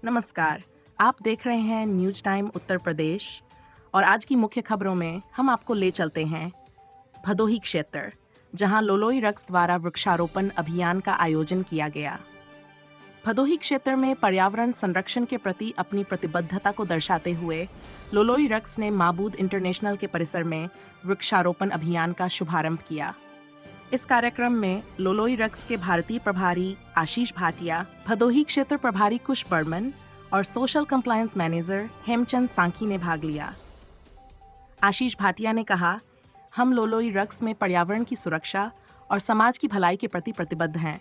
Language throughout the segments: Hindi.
नमस्कार, आप देख रहे हैं न्यूज टाइम उत्तर प्रदेश और आज की मुख्य खबरों में हम आपको ले चलते हैं भदोही क्षेत्र, जहां लोलोई रक्स द्वारा वृक्षारोपण अभियान का आयोजन किया गया। भदोही क्षेत्र में पर्यावरण संरक्षण के प्रति अपनी प्रतिबद्धता को दर्शाते हुए लोलोई रक्स ने माबूद इंटरनेशनल के परिसर में वृक्षारोपण अभियान का शुभारंभ किया। इस कार्यक्रम में लोलोई रक्स के भारतीय प्रभारी आशीष भाटिया, भदोही क्षेत्र प्रभारी कुश बर्मन और सोशल कंप्लायंस मैनेजर हेमचंद सांकी ने भाग लिया। आशीष भाटिया ने कहा, हम लोलोई रक्स में पर्यावरण की सुरक्षा और समाज की भलाई के प्रति प्रतिबद्ध हैं।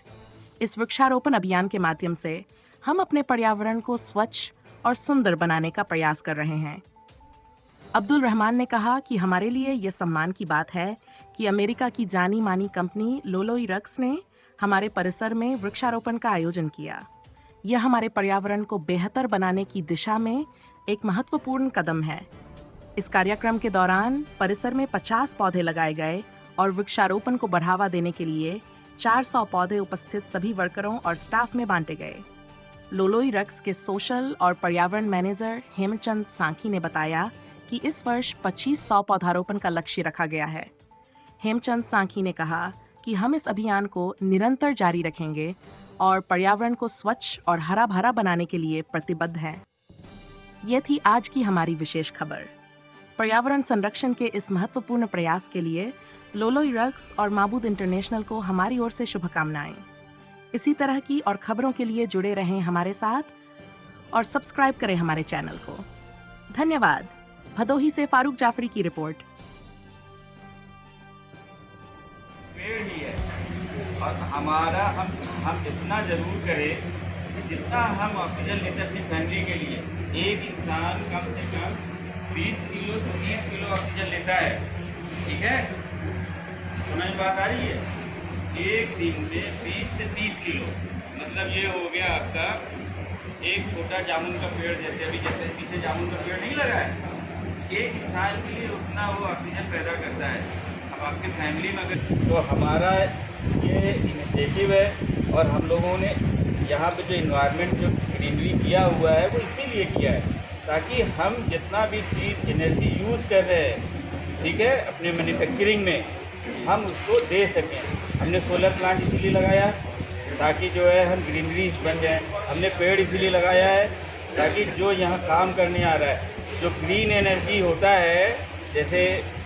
इस वृक्षारोपण अभियान के माध्यम से हम अपने पर्यावरण को स्वच्छ और सुंदर बनाने का प्रयास कर रहे हैं। अब्दुल रहमान ने कहा कि हमारे लिए यह सम्मान की बात है कि अमेरिका की जानी मानी कंपनी लोलोई रक्स ने हमारे परिसर में वृक्षारोपण का आयोजन किया। यह हमारे पर्यावरण को बेहतर बनाने की दिशा में एक महत्वपूर्ण कदम है। इस कार्यक्रम के दौरान परिसर में 50 पौधे लगाए गए और वृक्षारोपण को बढ़ावा देने के लिए 400 पौधे उपस्थित सभी वर्करों और स्टाफ में बांटे गए। लोलोई रक्स के सोशल और पर्यावरण मैनेजर हेमचंद सांकी ने बताया कि इस वर्ष 2500 पौधारोपण का लक्ष्य रखा गया है। हेमचंद सांकी ने कहा कि हम इस अभियान को निरंतर जारी रखेंगे और पर्यावरण को स्वच्छ और हरा भरा बनाने के लिए प्रतिबद्ध हैं। ये थी आज की हमारी विशेष खबर। पर्यावरण संरक्षण के इस महत्वपूर्ण प्रयास के लिए लोलोई रक्स और माबूद इंटरनेशनल को हमारी ओर से शुभकामनाएं। इसी तरह की और खबरों के लिए जुड़े रहें हमारे साथ और सब्सक्राइब करें हमारे चैनल को। धन्यवाद। भदोही से फारूक जाफरी की रिपोर्ट। पेड़ ही है और हमारा हम इतना जरूर करें कि जितना हम ऑक्सीजन लेते हैं अपनी फैमिली के लिए, एक इंसान कम से कम 20 किलो से 30 किलो ऑक्सीजन लेता है। ठीक है, समझ बात आ रही है? एक दिन में 20 से 30 किलो, मतलब ये हो गया आपका एक छोटा जामुन का पेड़। जैसे अभी जैसे पीछे जामुन का पेड़ नहीं लगा है, एक इंसान के लिए उतना वो ऑक्सीजन पैदा करता है। अब आपके फैमिली में अगर तो हमारा ये इनिशिएटिव है और हम लोगों ने यहाँ पे जो इन्वायरमेंट जो ग्रीनरी किया हुआ है वो इसीलिए किया है ताकि हम जितना भी चीज़ एनर्जी यूज़ कर रहे हैं, ठीक है, अपने मैन्युफैक्चरिंग में हम उसको दे सकें। हमने सोलर प्लांट इसीलिए लगाया ताकि जो है हम ग्रीनरी बन जाएँ। हमने पेड़ इसीलिए लगाया है ताकि जो यहाँ काम करने आ रहा है, जो ग्रीन एनर्जी होता है, जैसे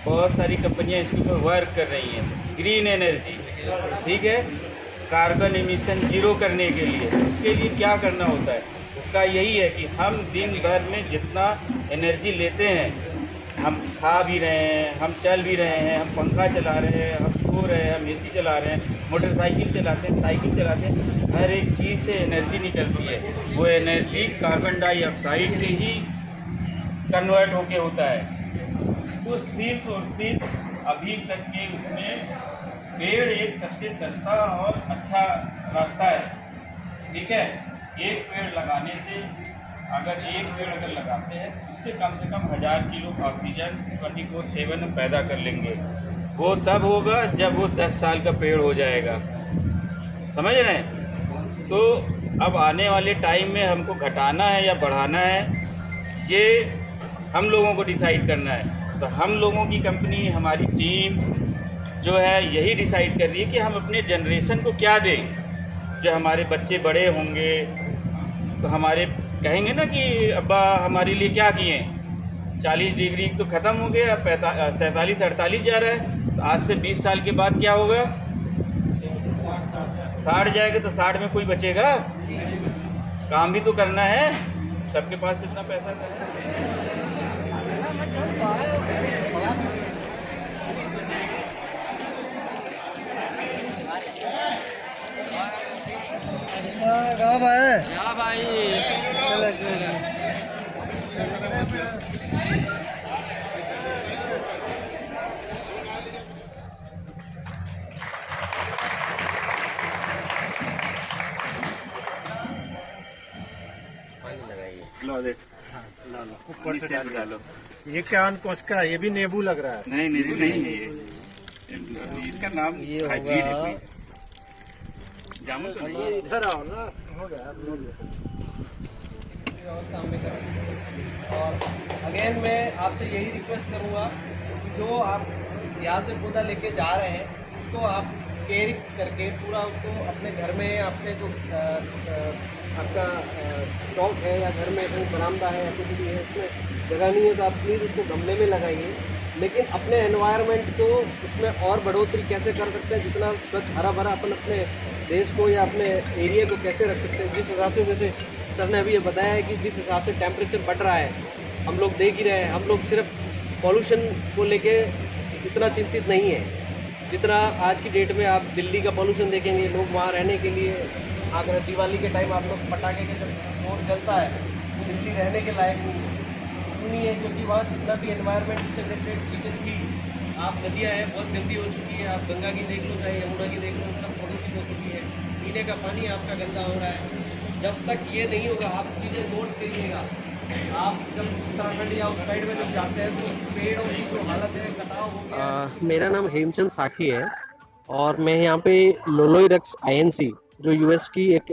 बहुत सारी कंपनियां इसके ऊपर वर्क कर रही हैं, ग्रीन एनर्जी, ठीक है, कार्बन एमिशन जीरो करने के लिए। उसके लिए क्या करना होता है? उसका यही है कि हम दिन भर में जितना एनर्जी लेते हैं, हम खा भी रहे हैं, हम चल भी रहे हैं, हम पंखा चला रहे हैं, हम सो रहे हैं, हम एसी चला रहे हैं, मोटरसाइकिल चलाते हैं, साइकिल चलाते हैं, हर एक चीज़ से एनर्जी निकलती है। वो एनर्जी कार्बन डाइऑक्साइड में ही कन्वर्ट होके होता है। उसको सिर्फ और सिर्फ अभी तक के उसमें पेड़ एक सबसे सस्ता और अच्छा रास्ता है। ठीक है, एक पेड़ लगाने से अगर एक पेड़ अगर लगाते हैं उससे कम से कम 1000 किलो ऑक्सीजन 24/7 हम पैदा कर लेंगे। वो तब होगा जब वो 10 साल का पेड़ हो जाएगा। समझ रहे हैं? तो अब आने वाले टाइम में हमको घटाना है या बढ़ाना है, ये हम लोगों को डिसाइड करना है। तो हम लोगों की कंपनी, हमारी टीम जो है यही डिसाइड कर रही है कि हम अपने जनरेशन को क्या दें। जो हमारे बच्चे बड़े होंगे तो हमारे कहेंगे ना कि अब्बा हमारे लिए क्या किए। 40 डिग्री तो ख़त्म हो गया, 47-48 जा रहा है। तो आज से 20 साल के बाद क्या होगा? 60 जाएगा तो 60 में कोई बचेगा? काम भी तो करना है, सबके पास इतना पैसा है। भाई लो देख, ऊपर से डालो। ये क्या कोस का? ये भी नींबू लग रहा है। नहीं नींबू नहीं है ये, इसका नाम ये हाइब्रिड है होगा कोई। जामुन तो नहीं। इधर आओ ना, हो गया। व्यवस्था हमें करें। और अगेन मैं आपसे यही रिक्वेस्ट करूँगा कि जो आप यहाँ से पौधा लेके जा रहे हैं उसको आप केयर करके पूरा उसको अपने घर में, अपने जो आपका चौक है या घर में कहीं बरामदा है या कुछ भी है उसमें जगह नहीं है तो आप प्लीज़ उसको गमले में लगाइए। लेकिन अपने एनवायरनमेंट को उसमें और बढ़ोतरी कैसे कर सकते हैं, जितना स्वच्छ हरा भरा अपन अपने देश को या अपने एरिया को कैसे रख सकते हैं, जिस हिसाब से जैसे सर ने अभी ये बताया है कि जिस हिसाब से टेम्परेचर बढ़ रहा है हम लोग देख ही रहे हैं। हम लोग सिर्फ पॉल्यूशन को लेके इतना चिंतित नहीं है जितना आज की डेट में आप दिल्ली का पॉल्यूशन देखेंगे। लोग वहाँ रहने के लिए अगर दिवाली के टाइम आप लोग पटाखे के जब शोर जलता है तो दिल्ली रहने के लायक नहीं है, क्योंकि वहाँ जितना भी एनवायरनमेंट से रिलेटेड चीज़ें थी, आप नदियाँ हैं बहुत गंदी हो चुकी है। आप गंगा की देख लो चाहे यमुना की देख लो, सब प्रदूषित हो चुकी है। पीने का पानी आपका गंदा हो रहा है। जब तक ये नहीं होगा आप चीज़ें नोट करिएगा। आप जब उत्तराखंड या उस साइड में जब जाते हैं तो पेड़ों की जो हालत है, कटाव हो गया। मेरा नाम हेमचंद साखी है और मैं यहाँ पे लोलोइरक्स आईएनसी जो यूएस की एक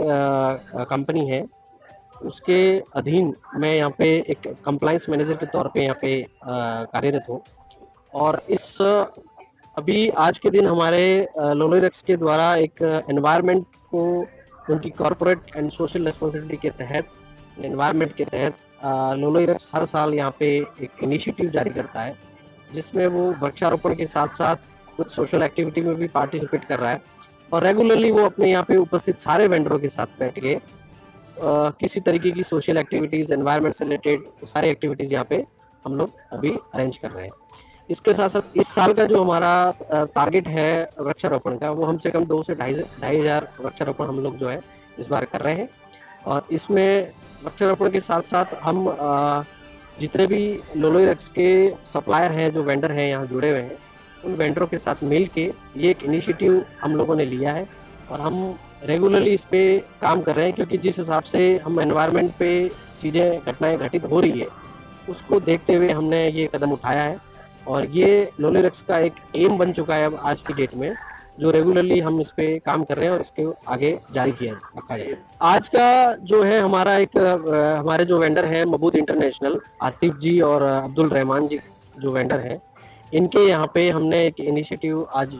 कंपनी है उसके अधीन मैं यहाँ पे एक कंप्लायंस मैनेजर के तौर पे यहाँ पे कार्यरत हूँ। और इस अभी आज के दिन हमारे लोलोइरक्स के द्वारा एक एनवायरनमेंट को उनकी कॉर्पोरेट एंड सोशल रिस्पॉन्सिबिलिटी के तहत, एनवायरनमेंट के तहत लोलोइरक्स हर साल यहाँ पे एक इनिशिएटिव जारी करता है जिसमें वो वृक्षारोपण के साथ साथ कुछ सोशल एक्टिविटी में भी पार्टिसिपेट कर रहा है। और रेगुलरली वो अपने यहाँ पे उपस्थित सारे वेंडरों के साथ बैठ के किसी तरीके की सोशल एक्टिविटीज, एनवायरनमेंट से रिलेटेड सारी एक्टिविटीज यहाँ पे हम लोग अभी अरेंज कर रहे हैं। इसके साथ साथ इस साल का जो हमारा टारगेट है वृक्षारोपण का, वो हम से कम 2 से 2,500 वृक्षारोपण हम लोग जो है इस बार कर रहे हैं। और इसमें वृक्षारोपण के साथ साथ हम जितने भी लोलोइरक्स के सप्लायर हैं, जो वेंडर हैं यहाँ जुड़े हुए हैं, उन वेंडरों के साथ मिल के ये एक इनिशिएटिव हम लोगों ने लिया है और हम रेगुलरली इस पे काम कर रहे हैं, क्योंकि जिस हिसाब से हम एनवायरनमेंट पे चीज़ें, घटनाएं घटित हो रही है उसको देखते हुए हमने ये कदम उठाया है। और ये लोलोइरक्स का एक एम बन चुका है अब आज की डेट में, जो रेगुलरली हम इस पे काम कर रहे हैं और इसके आगे जारी किया रखा जाए। आज का जो है हमारा एक हमारे जो वेंडर है मबूद इंटरनेशनल, आतिफ जी और अब्दुल रहमान जी जो वेंडर है, इनके यहाँ पे हमने एक इनिशिएटिव आज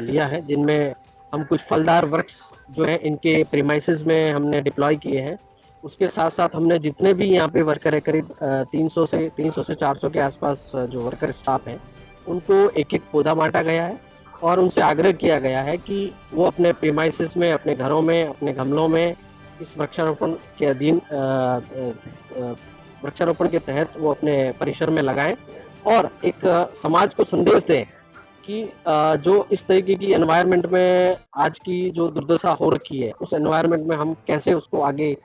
लिया है जिनमें हम कुछ फलदार वृक्ष जो है इनके प्रीमाइसेस में हमने डिप्लॉय किए हैं। उसके साथ साथ हमने जितने भी यहाँ पे वर्कर है, करीब 300 से 400 के आसपास जो वर्कर स्टाफ हैं, उनको एक एक पौधा बांटा गया है और उनसे आग्रह किया गया है कि वो अपने प्रीमाइसेस में, अपने घरों में, अपने गमलों में इस वृक्षारोपण के अधीन वृक्षारोपण के तहत वो अपने परिसर में लगाएं और एक समाज को संदेश दें कि जो इस तरीके की एनवायरनमेंट में आज की जो दुर्दशा हो रखी है, उस एनवायरनमेंट में हम कैसे उसको आगे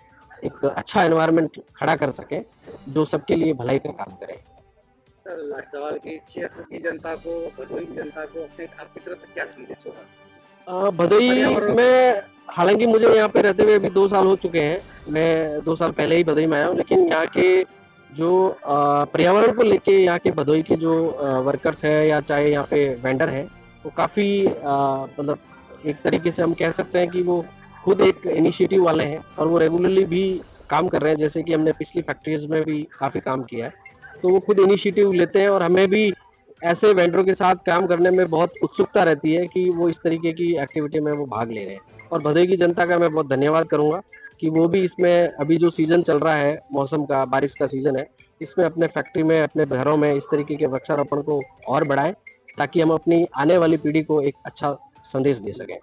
एक अच्छा एनवायरनमेंट खड़ा कर सके जो सबके लिए भलाई का काम करे। सर, सवाल की क्षेत्र की जनता को, भदोई जनता को अपने आपकी तरफ से क्या संदेश होगा? भदोई में, हालांकि मुझे यहाँ पे रहते हुए अभी 2 साल हो चुके हैं, मैं 2 साल पहले ही भदोई में आया हूँ, लेकिन यहाँ के जो पर्यावरण को लेके यहाँ के भदोई के जो वर्कर्स हैं या चाहे यहाँ पे वेंडर हैं, वो काफी मतलब एक तरीके से हम कह सकते हैं कि वो खुद एक इनिशिएटिव वाले हैं और वो रेगुलरली भी काम कर रहे हैं। जैसे कि हमने पिछली फैक्ट्रीज में भी काफी काम किया है, तो वो खुद इनिशिएटिव लेते हैं और हमें भी ऐसे वेंडरों के साथ काम करने में बहुत उत्सुकता रहती है कि वो इस तरीके की एक्टिविटी में वो भाग ले रहे हैं। और भदोई की जनता का मैं बहुत धन्यवाद करूंगा कि वो भी इसमें, अभी जो सीजन चल रहा है मौसम का, बारिश का सीजन है, इसमें अपने फैक्ट्री में, अपने घरों में इस तरीके के वृक्षारोपण को और बढ़ाएं ताकि हम अपनी आने वाली पीढ़ी को एक अच्छा संदेश दे सकें।